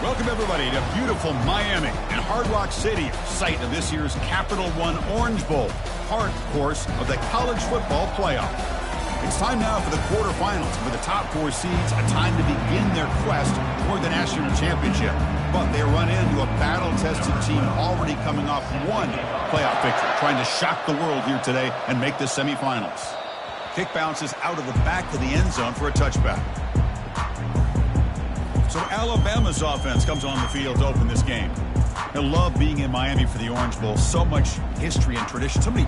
Welcome, everybody, to beautiful Miami and Hard Rock Stadium, site of this year's Capital One Orange Bowl, part, of course, of the college football playoff. It's time now for the quarterfinals, for the top 4 seeds, a time to begin their quest for the national championship. But they run into a battle-tested team already coming off one playoff victory, trying to shock the world here today and make the semifinals. Kick bounces out of the back of the end zone for a touchback. So Alabama's offense comes on the field to open this game. I love being in Miami for the Orange Bowl. So much history and tradition. So many...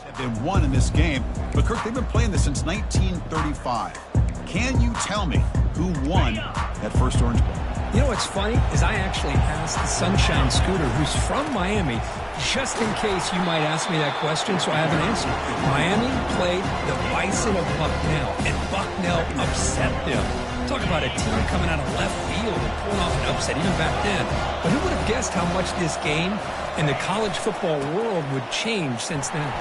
have been won in this game, but Kirk, they've been playing this since 1935. Can you tell me who won that first Orange Bowl? You know what's funny is I actually asked the Sunshine Scooter, who's from Miami, just in case you might ask me that question, so I have an answer. Miami played the Bison of Bucknell, and Bucknell upset them. Talk about a team coming out of left field and pulling off an upset even back then. But who would have guessed how much this game and the college football world would change since then?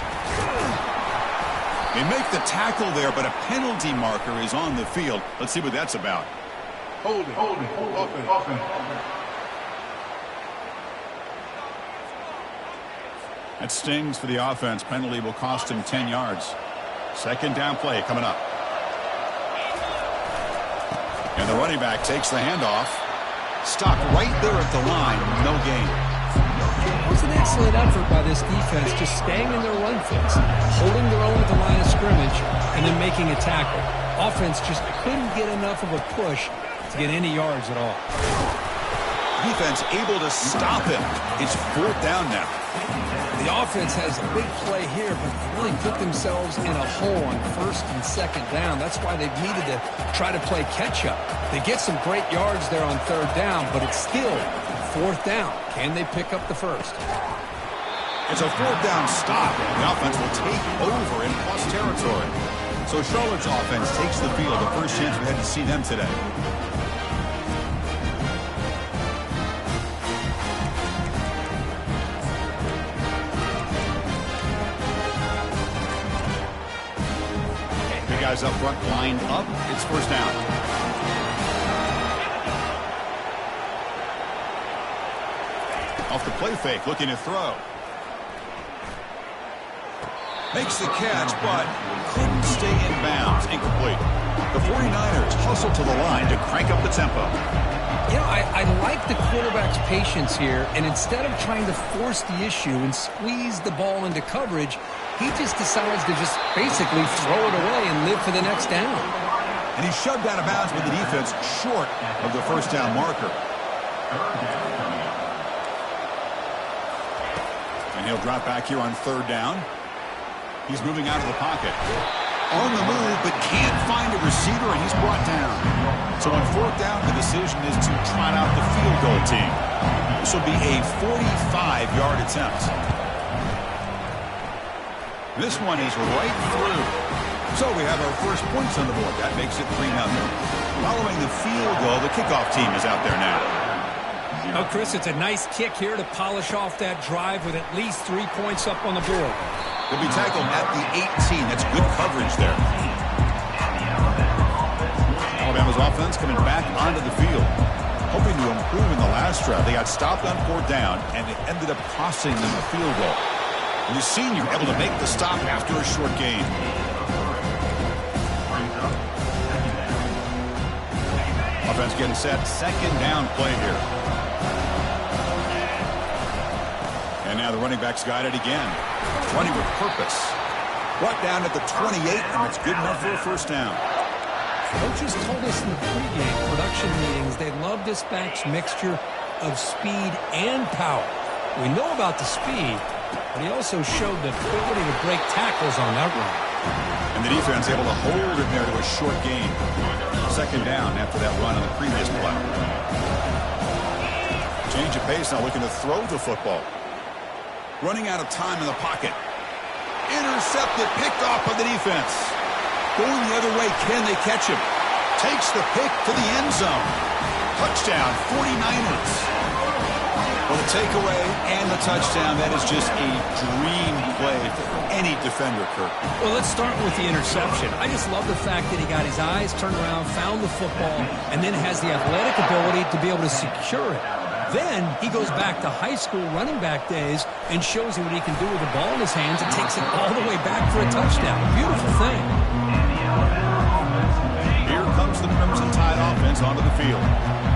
They make the tackle there, but a penalty marker is on the field. Let's see what that's about. Hold it, open. That stings for the offense. Penalty will cost him 10 yards. Second down play coming up. And the running back takes the handoff. Stopped right there at the line. No gain. It was an excellent effort by this defense, just staying in their run fits, holding their own at the line of scrimmage, and then making a tackle. Offense just couldn't get enough of a push to get any yards at all. Defense able to stop him. It's 4th down now. The offense has a big play here, but really put themselves in a hole on 1st and 2nd down. That's why they've needed to try to play catch-up. They get some great yards there on 3rd down, but it's still 4th down. Can they pick up the first? It's a 4th down stop. The offense will take over in plus territory. So Charlotte's offense takes the field. The first chance we had to see them today. Big guys up front, lined up. It's 1st down. Off the play fake, looking to throw. Makes the catch, but couldn't stay in bounds. Incomplete. The 49ers hustle to the line to crank up the tempo. You know, I like the quarterback's patience here, and instead of trying to force the issue and squeeze the ball into coverage, he just decides to just basically throw it away and live for the next down. And he shoved out of bounds with the defense short of the 1st down marker. And he'll drop back here on 3rd down. He's moving out of the pocket. On the move, but can't find a receiver, and he's brought down. So on 4th down, the decision is to trot out the field goal team. This will be a 45-yard attempt. This one is right through. So we have our first points on the board. That makes it 3-0. Following the field goal, the kickoff team is out there now. Oh, Chris, it's a nice kick here to polish off that drive with at least 3 points up on the board. He'll be tackled at the 18. That's good coverage there. Alabama's offense coming back onto the field, hoping to improve in the last drive. They got stopped on 4th down, and it ended up costing them a field goal. And the senior able to make the stop after a short gain. Offense getting set. 2nd down play here. And now the running back's got it again. Running with purpose. Brought down at the 28, and it's good enough for a 1st down. Coaches told us in the pregame production meetings they love this back's mixture of speed and power. We know about the speed, but he also showed the ability to break tackles on that run. And the defense able to hold it there to a short gain. 2nd down after that run on the previous play. Change of pace now, looking to throw the football. Running out of time in the pocket. Intercepted, picked off by the defense. Going the other way, can they catch him? Takes the pick to the end zone. Touchdown, 49ers. Well, the takeaway and the touchdown, that is just a dream play for any defender, Kirk. Well, let's start with the interception. I just love the fact that he got his eyes turned around, found the football, and then has the athletic ability to be able to secure it. Then he goes back to high school running back days and shows you what he can do with the ball in his hands and takes it all the way back for a touchdown. Beautiful thing. Here comes the Crimson Tide offense onto the field.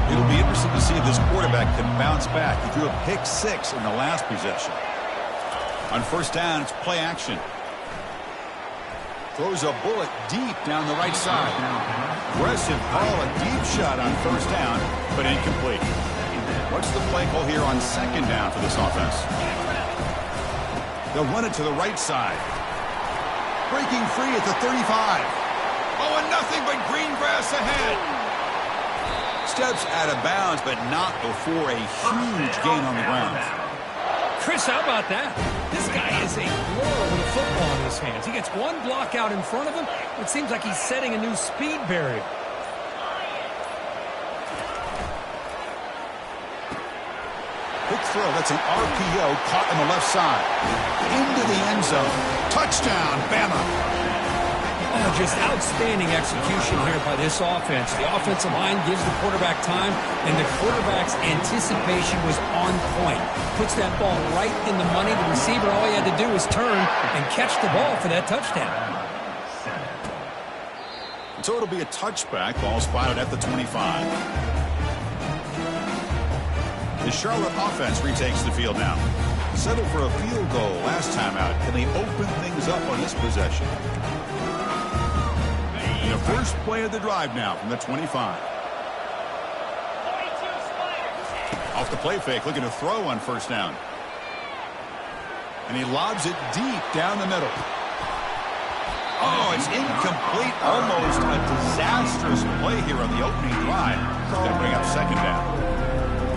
It'll be interesting to see if this quarterback can bounce back. He threw a pick 6 in the last possession. On 1st down, it's play action. Throws a bullet deep down the right side. Aggressive call, a deep shot on 1st down, but incomplete. What's the play call here on 2nd down for this offense? They'll run it to the right side. Breaking free at the 35. Oh, and nothing but green grass ahead. Steps out of bounds, but not before a huge gain on the ground. Chris, how about that? This guy is a blower with a football in his hands. He gets one block out in front of him. It seems like he's setting a new speed barrier. Quick throw. That's an RPO caught on the left side. Into the end zone. Touchdown, Bama. Oh, just outstanding execution here by this offense. The offensive line gives the quarterback time, and the quarterback's anticipation was on point. Puts that ball right in the money. The receiver, all he had to do was turn and catch the ball for that touchdown. So it'll be a touchback. Ball spotted at the 25. The Charlotte offense retakes the field now. Settled for a field goal last time out. Can they open things up on this possession? The first play of the drive now from the 25. Off the play fake, looking to throw on 1st down. And he lobs it deep down the middle. Oh, it's incomplete. Almost a disastrous play here on the opening drive. It's going to bring up 2nd down.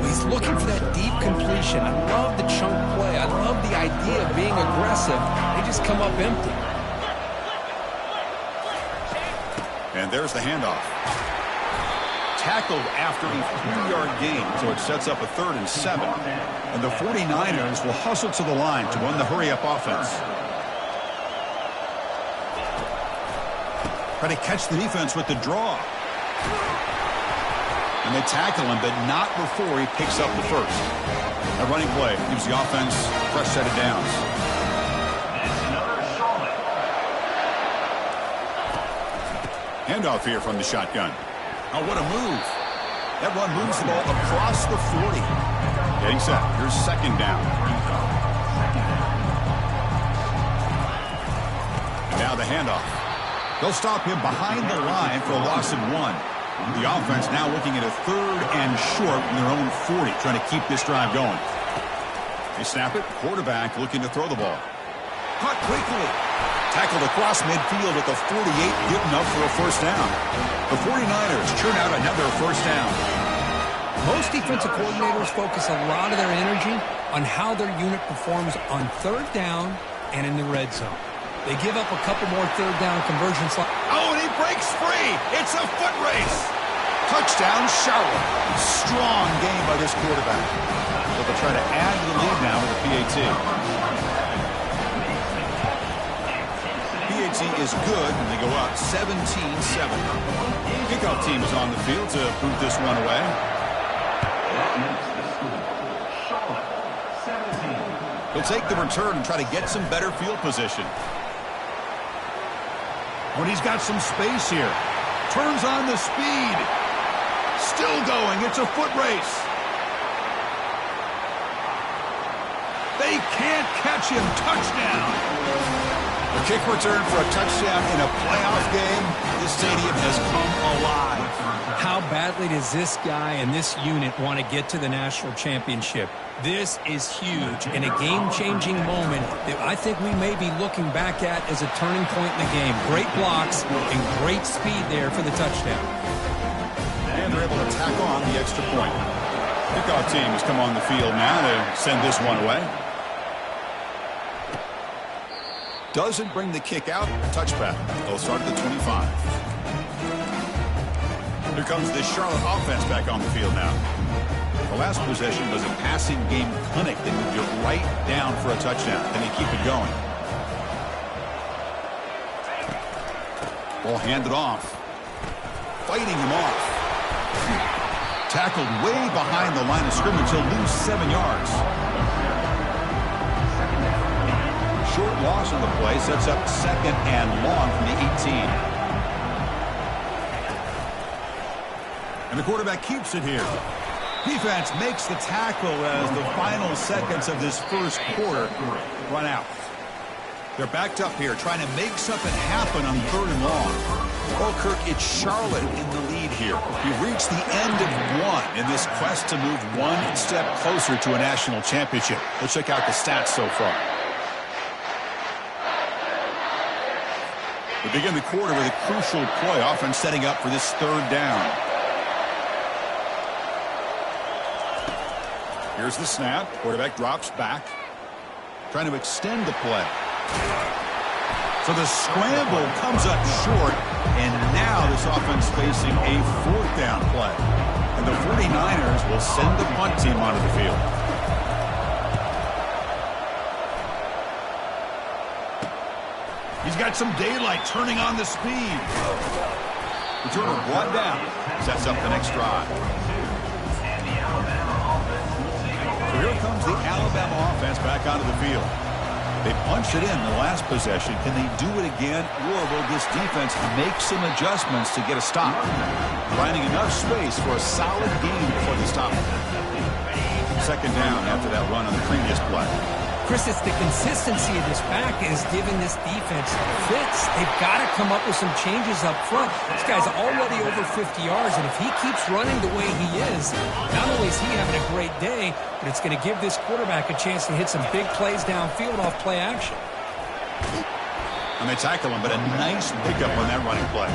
He's looking for that deep completion. I love the chunk play. I love the idea of being aggressive. They just come up empty. And there's the handoff. Tackled after a 3-yard gain, so it sets up a 3rd and 7. And the 49ers will hustle to the line to run the hurry-up offense. Try to catch the defense with the draw. And they tackle him, but not before he picks up the 1st. A running play gives the offense a fresh set of downs. Handoff here from the shotgun. Oh, what a move. That one moves the ball across the 40. Getting set. Here's 2nd down. And now the handoff. They'll stop him behind the line for a loss of 1. The offense now looking at a 3rd and short in their own 40, trying to keep this drive going. They snap it. Quarterback looking to throw the ball. Caught quickly. Tackled across midfield at the 48, good enough for a 1st down. The 49ers churn out another 1st down. Most defensive coordinators focus a lot of their energy on how their unit performs on 3rd down and in the red zone. They give up a couple more 3rd down conversions. Oh, and he breaks free. It's a foot race. Touchdown, Charlotte. Strong game by this quarterback. So they'll try to add to the lead now with a PAT. PAT is good, and they go up 17-7. Kickoff team is on the field to boot this one away. He'll take the return and try to get some better field position. When he's got some space here. Turns on the speed. Still going. It's a foot race. They can't catch him. Touchdown. A kick return for a touchdown in a playoff game. This stadium has come alive. How badly does this guy and this unit want to get to the national championship? This is huge and a game-changing moment that I think we may be looking back at as a turning point in the game. Great blocks and great speed there for the touchdown. And they're able to tack on the extra point. Kickoff team has come on the field now to send this one away. Doesn't bring the kick out. Touchback. They'll start at the 25. Here comes the Charlotte offense back on the field now. The last possession was a passing game clinic. They moved it right down for a touchdown. Then they keep it going. Ball handed off. Fighting him off. Tackled way behind the line of scrimmage. He'll lose 7 yards. Short loss on the play. Sets up second and long from the 18. And the quarterback keeps it here. Defense makes the tackle as the final seconds of this first quarter run out. They're backed up here trying to make something happen on 3rd and long. Well, Kirk, it's Charlotte in the lead here. You've reached the end of one in this quest to move one step closer to a national championship. Let's check out the stats so far. We begin the quarter with a crucial play, often setting up for this 3rd down. Here's the snap. Quarterback drops back. Trying to extend the play. So the scramble comes up short, and now this offense facing a 4th down play. And the 49ers will send the punt team onto the field. He's got some daylight turning on the speed. Returner brought down. Sets up the next drive. So here comes the Alabama offense back onto the field. They punched it in the last possession. Can they do it again, or will this defense make some adjustments to get a stop? Finding enough space for a solid gain before they stop. 2nd down after that run on the previous play. Chris, it's the consistency of this back is giving this defense fits. They've got to come up with some changes up front. This guy's already over 50 yards, and if he keeps running the way he is, not only is he having a great day, but it's going to give this quarterback a chance to hit some big plays downfield off play action. And they tackle him, but a nice pickup on that running play.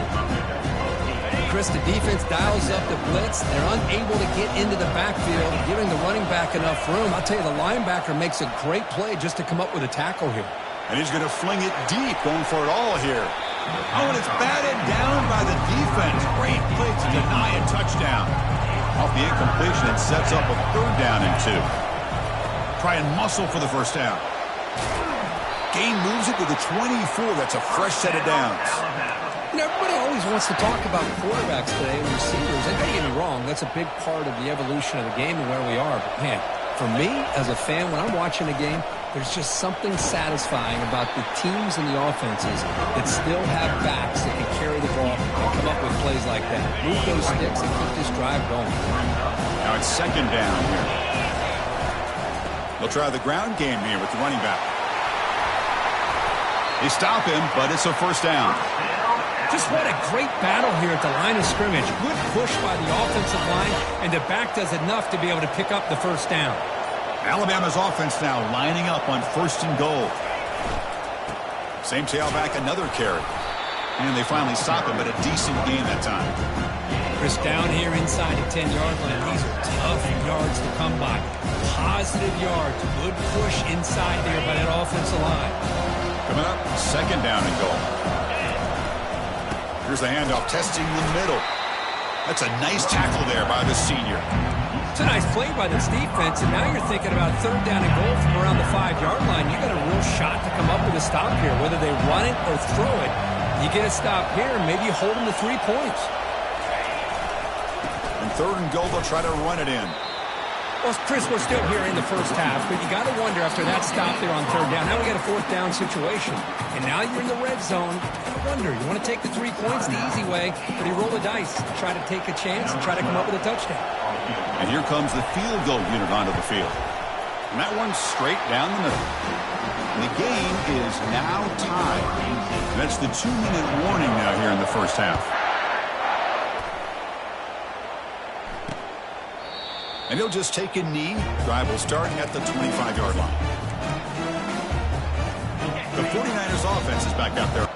Chris, the defense dials up the blitz. They're unable to get into the backfield, giving the running back enough room. I'll tell you, the linebacker makes a great play just to come up with a tackle here. And he's going to fling it deep, going for it all here. Oh, and it's batted down by the defense. Great play to deny a touchdown. Off the incompletion, it sets up a 3rd down and 2. Try and muscle for the 1st down. Gain moves it to the 24. That's a fresh set of downs. You know, everybody always wants to talk about quarterbacks today and receivers. And don't get me wrong, that's a big part of the evolution of the game and where we are. But, man, for me, as a fan, when I'm watching a game, there's just something satisfying about the teams and the offenses that still have backs that can carry the ball and come up with plays like that. Move those sticks and keep this drive going. Now it's 2nd down here. They'll try the ground game here with the running back. They stop him, but it's a 1st down. Just what a great battle here at the line of scrimmage. Good push by the offensive line, and the back does enough to be able to pick up the 1st down. Alabama's offense now lining up on 1st and goal. Same tailback, another carry. And they finally stop him, but a decent gain that time. Chris, down here inside the 10-yard line. These are tough yards to come by. Positive yards. Good push inside there by that offensive line. Coming up, 2nd down and goal. Here's the handoff, testing the middle. That's a nice tackle there by the senior. It's a nice play by this defense, and now you're thinking about third down and goal from around the 5-yard line. You got a real shot to come up with a stop here, whether they run it or throw it. You get a stop here, and maybe you hold them to 3 points. And third and goal, they'll try to run it in. Well, Chris, we're still here in the first half, but you got to wonder after that stop there on third down. Now we got a fourth down situation, and now you're in the red zone. I wonder, you want to take the 3 points the easy way, but you roll the dice, try to take a chance, and try to come up with a touchdown. And here comes the field goal unit onto the field. And that one's straight down the middle. And the game is now tied. And that's the 2-minute warning now here in the first half. And he'll just take a knee. Drive will start at the 25-yard line. The 49ers offense is back out there.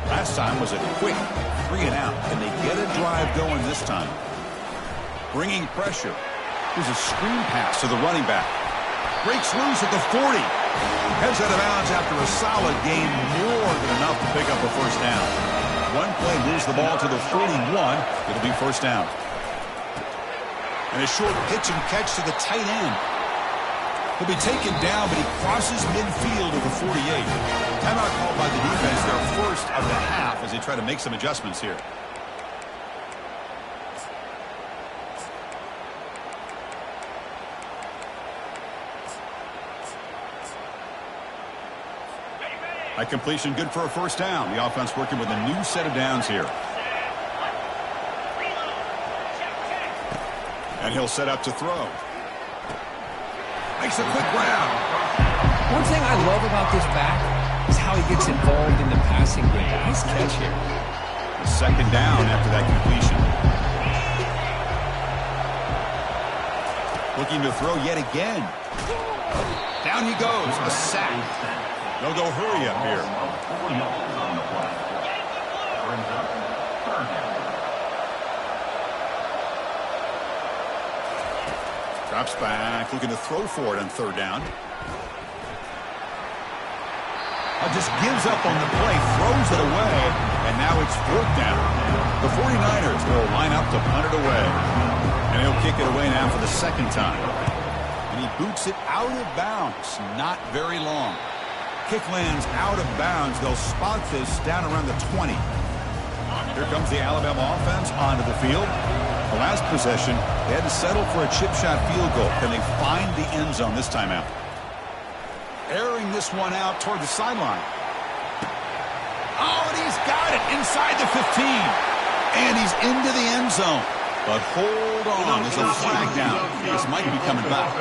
Last time was a quick 3-and-out, and they get a drive going this time. Bringing pressure. Here's a screen pass to the running back. Breaks loose at the 40. Heads out of bounds after a solid gain, more than enough to pick up a first down. One play moves the ball to the 41. It'll be first down. And a short pitch and catch to the tight end. He'll be taken down, but he crosses midfield to the 48. Timeout called by the defense, their first of the half, as they try to make some adjustments here. High completion, good for a first down. The offense working with a new set of downs here. And he'll set up to throw. Makes a quick round. One thing I love about this back is how he gets involved in the passing game. Nice catch here. A second down after that completion. Looking to throw yet again. Down he goes. A sack. They'll go hurry up here. Drops back, looking to throw for it on third down. Just gives up on the play, throws it away, and now it's fourth down. The 49ers will line up to punt it away. And he'll kick it away now for the second time. And he boots it out of bounds, not very long. Kick lands out of bounds. They'll spot this down around the 20. Here comes the Alabama offense onto the field. The last possession, they had to settle for a chip shot field goal. Can they find the end zone this time out? Airing this one out toward the sideline. Oh, and he's got it inside the 15. And he's into the end zone. But hold on, there's a flag down. This might be coming back.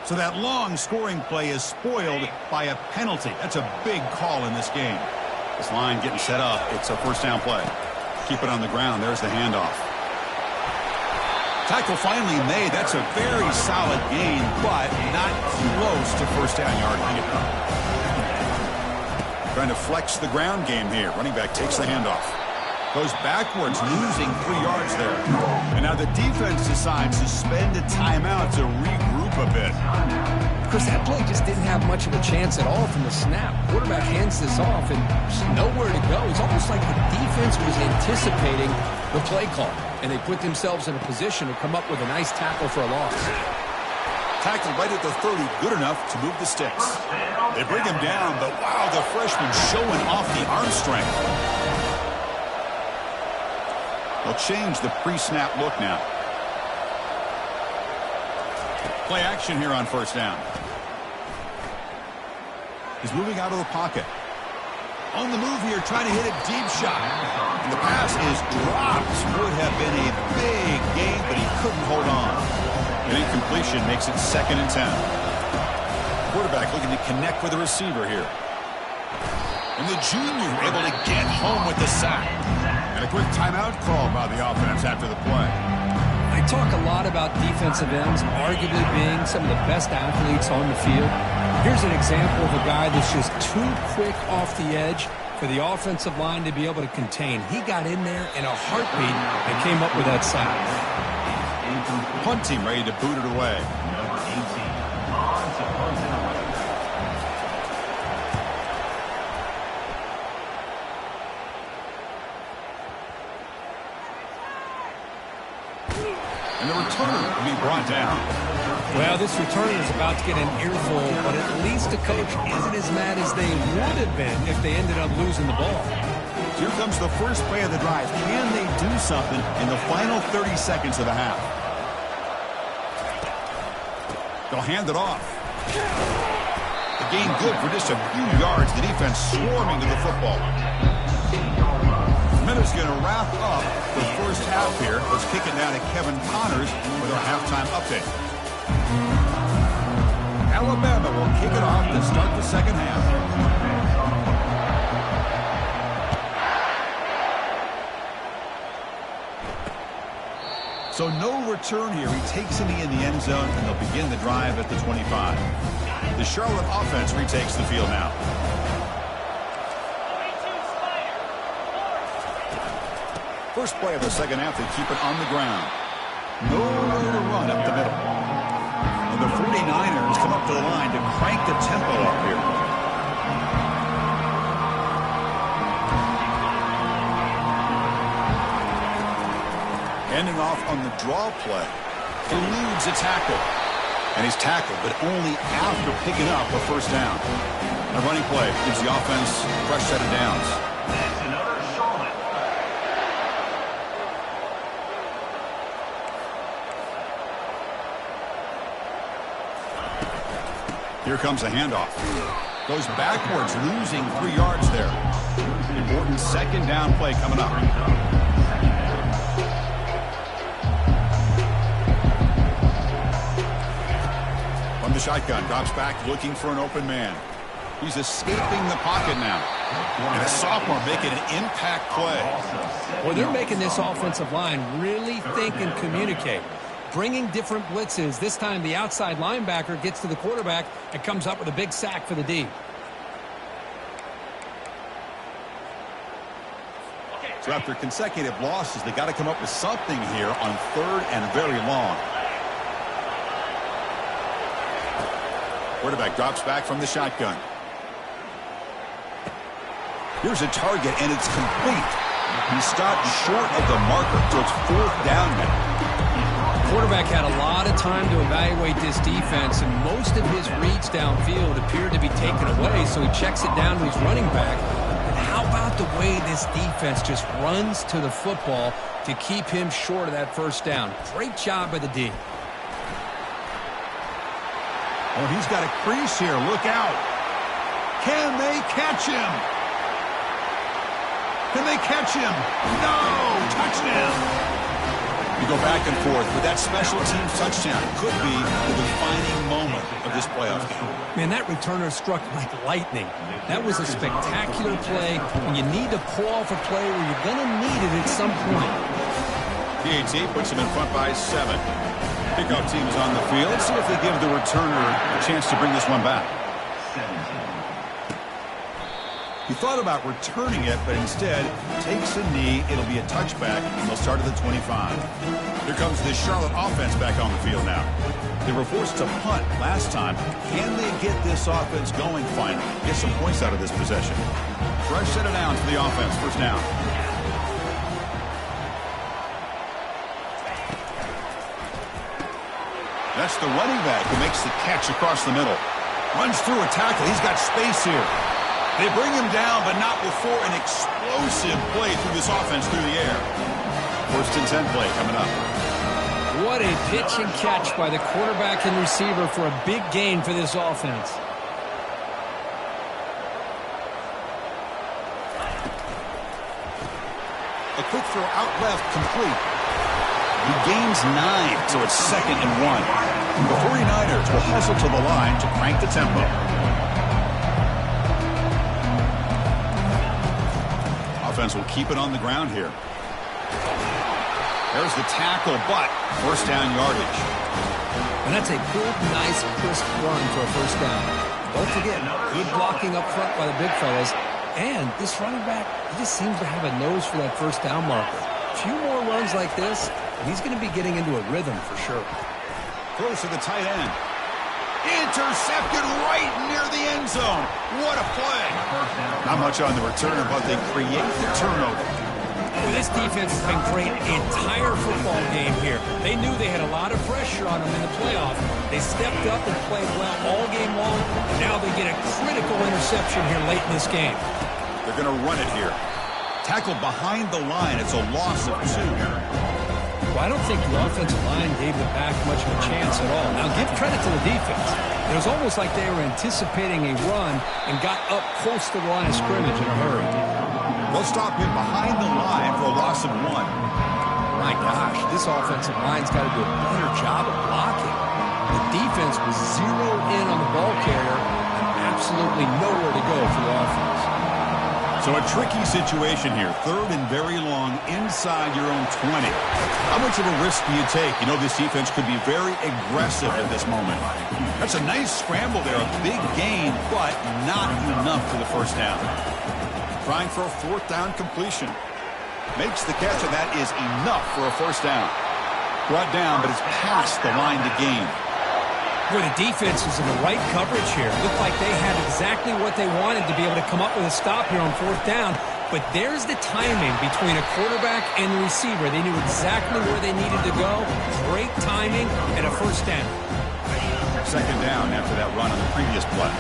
So that long scoring play is spoiled by a penalty. That's a big call in this game. This line getting set up. It's a first down play. Keep it on the ground. There's the handoff. Tackle finally made. That's a very solid gain, but not close to first down yardage. Trying to flex the ground game here. Running back takes the handoff. Goes backwards, losing 3 yards there. And now the defense decides to spend a timeout to regroup a bit. Chris, that play just didn't have much of a chance at all from the snap. Quarterback hands this off and there's nowhere to go. It's almost like the defense was anticipating the play call, and they put themselves in a position to come up with a nice tackle for a loss. Tackled right at the 30, good enough to move the sticks. They bring him down, but wow, the freshman showing off the arm strength. They'll change the pre-snap look now. Play action here on first down. He's moving out of the pocket. On the move here, trying to hit a deep shot. And the pass is dropped. Would have been a big gain, but he couldn't hold on. An incompletion makes it 2nd and 10. Quarterback looking to connect with the receiver here. And the junior able to get home with the sack. And And a quick timeout call by the offense after the play. I talk a lot about defensive ends arguably being some of the best athletes on the field. Here's an example of a guy that's just too quick off the edge for the offensive line to be able to contain. He got in there in a heartbeat and came up with that sack. Punt team ready to boot it away. Number 18, on to punt it away. And the returner will be brought down. Well, this returner is about to get an earful, but at least the coach isn't as mad as they would have been if they ended up losing the ball. Here comes the first play of the drive. Can they do something in the final 30 seconds of the half? They'll hand it off. The gain good for just a few yards. The defense swarming to the football. Minutes going to wrap up the first half here. Let's kick it down to Kevin Connors with our halftime update. Alabama will kick it off to start the second half. So no return here. He takes it in the end zone, and they'll begin the drive at the 25. The Charlotte offense retakes the field now. First play of the second half, they keep it on the ground. Nowhere to run up the middle. And the 49ers come up to the line to crank the tempo up here. Ending off on the draw play. Eludes a tackle. And he's tackled, but only after picking up a first down. A running play gives the offense a fresh set of downs. That's another Charlotte. Here comes a handoff. Goes backwards, losing 3 yards there. Important second down play coming up. From the shotgun, drops back looking for an open man. He's escaping the pocket now. And a sophomore making an impact play. Well, they're making this offensive line really think and communicate. Bringing different blitzes. This time the outside linebacker gets to the quarterback and comes up with a big sack for the D. So after consecutive losses, they got to come up with something here on third and very long. Quarterback drops back from the shotgun. Here's a target, and it's complete. He stopped short of the marker, so it's fourth down now. Quarterback had a lot of time to evaluate this defense, and most of his reads downfield appeared to be taken away, so he checks it down to his running back. And how about the way this defense just runs to the football to keep him short of that first down? Great job by the D. Oh, he's got a crease here. Look out. Can they catch him? Can they catch him? No! Touchdown! You go back and forth, but that special teams touchdown could be the defining moment of this playoff game. Man, that returner struck like lightning. That was a spectacular play, and you need to pull off a play where you're going to need it at some point. PAT puts him in front by 7. Kickoff team is on the field. Let's see if they give the returner a chance to bring this one back. He thought about returning it, but instead takes a knee. It'll be a touchback, and they'll start at the 25. Here comes the Charlotte offense back on the field now. They were forced to punt last time. Can they get this offense going finally? Get some points out of this possession. Fresh set of downs for the offense. First down. That's the running back who makes the catch across the middle. Runs through a tackle. He's got space here. They bring him down, but not before an explosive play through this offense through the air. First and 10 play coming up. What a pitch and catch by the quarterback and receiver for a big gain for this offense. A quick throw out left, complete. He gains 9, so it's 2nd and 1. The 49ers will hustle to the line to crank the tempo. Offense will keep it on the ground here. There's the tackle, but first down yardage. And that's a good, nice, crisp run for a first down. Don't forget, good blocking up front by the big fellas. And this running back, he just seems to have a nose for that first down marker. A few more runs like this, and he's going to be getting into a rhythm for sure. Close to the tight end. Intercepted right near the end zone. What a play. Not much on the return, but they create the turnover. Well, this defense has been great the entire football game here. They knew they had a lot of pressure on them in the playoff. They stepped up and played well all game long. Now they get a critical interception here late in this game. They're going to run it here. Tackled behind the line. It's a loss of 2. Well, I don't think the offensive line gave the back much of a chance at all. Now, give credit to the defense. It was almost like they were anticipating a run and got up close to the line of scrimmage in a hurry. They'll stop him behind the line for a loss of 1. My gosh, this offensive line's got to do a better job of blocking. The defense was zeroed in on the ball carrier and absolutely nowhere to go for the offense. So a tricky situation here. 3rd and very long inside your own 20. How much of a risk do you take? You know, this defense could be very aggressive at this moment. That's a nice scramble there. A big gain, but not enough for the first down. Trying for a 4th down completion. Makes the catch, and that is enough for a first down. Brought down, but it's past the line to gain. Boy, the defense was in the right coverage here. Looked like they had exactly what they wanted to be able to come up with a stop here on 4th down. But there's the timing between a quarterback and the receiver. They knew exactly where they needed to go. Great timing and a first down. 2nd down after that run on the previous play.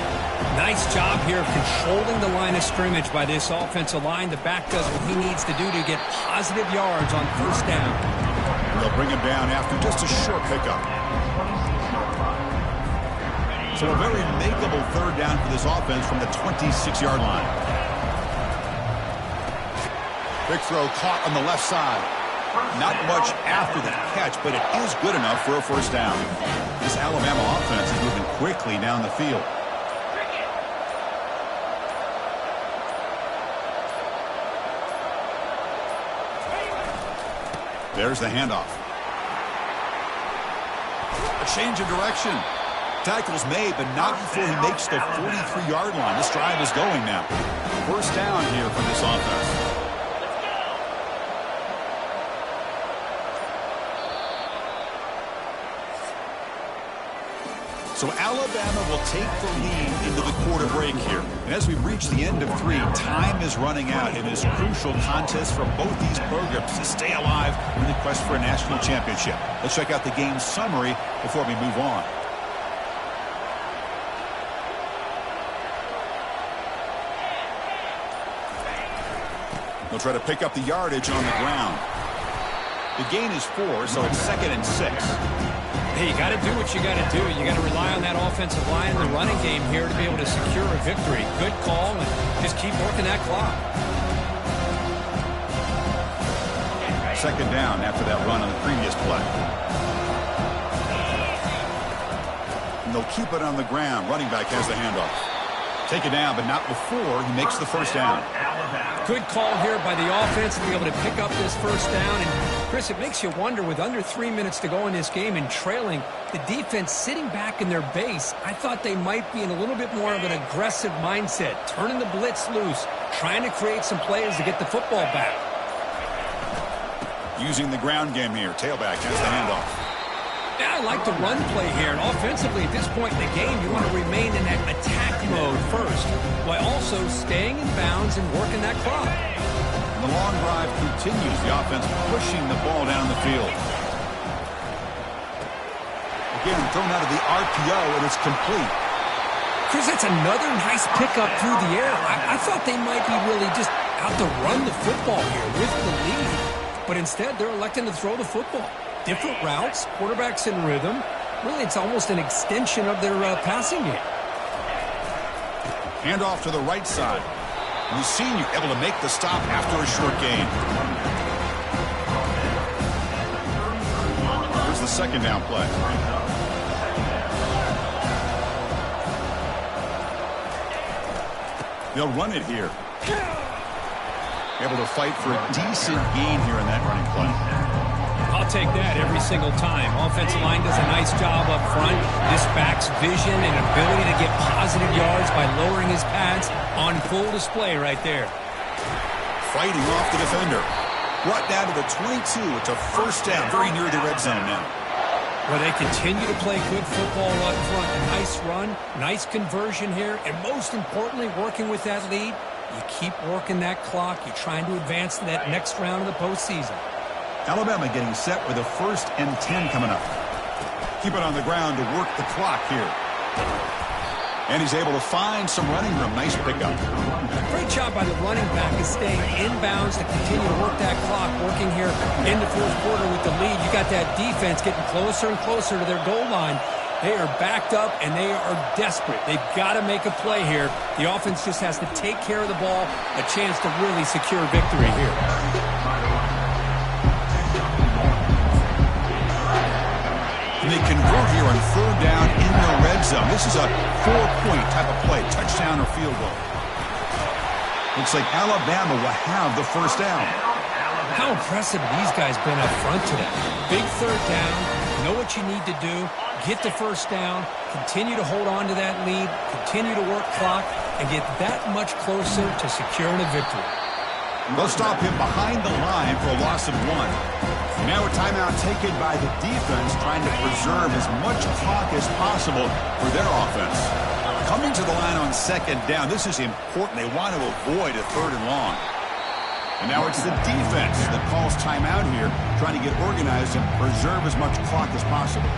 Nice job here of controlling the line of scrimmage by this offensive line. The back does what he needs to do to get positive yards on first down. They'll bring him down after just a short pickup. So a very makeable 3rd down for this offense from the 26-yard line. Big throw caught on the left side. Not much after the catch, but it is good enough for a first down. This Alabama offense is moving quickly down the field. There's the handoff. A change of direction. Tackle's made, but not before he makes the 43-yard line. This drive is going now. First down here for this offense. So Alabama will take the lead into the quarter break here. And as we reach the end of 3, time is running out in this crucial contest for both these programs to stay alive in the quest for a national championship. Let's check out the game summary before we move on. They'll try to pick up the yardage on the ground. The gain is 4, so it's 2nd and 6. Hey, you got to do what you got to do. You got to rely on that offensive line in the running game here to be able to secure a victory. Good call, and just keep working that clock. 2nd down after that run on the previous play. And they'll keep it on the ground. Running back has the handoff. Take it down, but not before he makes the first down. Good call here by the offense to be able to pick up this first down. And, Chris, it makes you wonder, with under 3 minutes to go in this game and trailing, the defense sitting back in their base, I thought they might be in a little bit more of an aggressive mindset, turning the blitz loose, trying to create some plays to get the football back. Using the ground game here. Tailback has the handoff. Yeah, I like the run play here. And offensively, at this point in the game, you want to remain in that attack mode first, while also staying in bounds and working that clock. And the long drive continues. The offense pushing the ball down the field. Again, thrown out of the RPO, and it's complete. Chris, that's another nice pickup through the air. I thought they might be really just out to run the football here with the lead. But instead, they're electing to throw the football. Different routes, quarterbacks in rhythm. Really, it's almost an extension of their passing game. Hand off to the right side. And the senior able to make the stop after a short gain. Here's the 2nd down play. They'll run it here. Able to fight for a decent gain here in that running play. take that every single time. Offensive line does a nice job up front. This back's vision and ability to get positive yards by lowering his pads on full display right there. Fighting off the defender. Brought down to the 22. It's a first down, very near the red zone now. Well, they continue to play good football up front. A nice run, nice conversion here, and most importantly, working with that lead, you keep working that clock. You're trying to advance to that next round of the postseason. Alabama getting set with a 1st and 10 coming up. Keep it on the ground to work the clock here. And he's able to find some running room. Nice pickup. Great job by the running back is staying inbounds to continue to work that clock, working here in the fourth quarter with the lead. You got that defense getting closer and closer to their goal line. They are backed up, and they are desperate. They've got to make a play here. The offense just has to take care of the ball, a chance to really secure victory here. And they convert here on 3rd down in the red zone. This is a 4-point type of play, touchdown or field goal. Looks like Alabama will have the first down. How impressive these guys been up front today. Big 3rd down, know what you need to do, get the first down, continue to hold on to that lead, continue to work clock, and get that much closer to securing a victory. They'll stop him behind the line for a loss of 1. Now a timeout taken by the defense, trying to preserve as much clock as possible for their offense. Coming to the line on 2nd down, this is important. They want to avoid a 3rd and long. And now it's the defense that calls timeout here, trying to get organized and preserve as much clock as possible.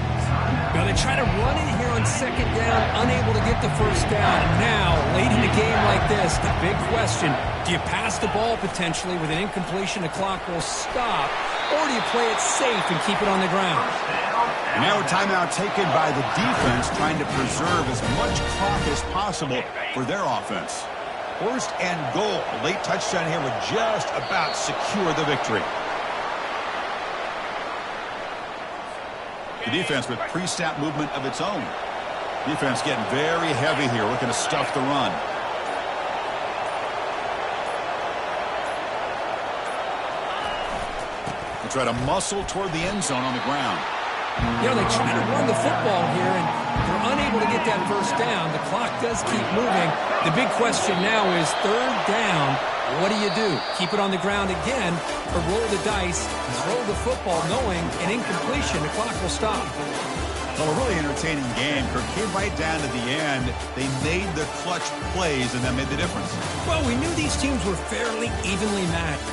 Now they try to run it here on 2nd down, unable to get the first down. Now, late in a game like this, the big question, do you pass the ball potentially with an incompletion? The clock will stop. Or do you play it safe and keep it on the ground? And now a timeout taken by the defense, trying to preserve as much clock as possible for their offense. 1st and goal. A late touchdown here would just about secure the victory. The defense with pre-snap movement of its own. Defense getting very heavy here, looking to stuff the run. They try to muscle toward the end zone on the ground. You know, they try to run the football here, and they're unable to get that first down. The clock does keep moving. The big question now is 3rd down. What do you do? Keep it on the ground again, or roll the dice, throw the football, knowing an incompletion, the clock will stop. Well, a really entertaining game. Kirk came right down to the end. They made the clutch plays, and that made the difference. Well, we knew these teams were fairly evenly matched.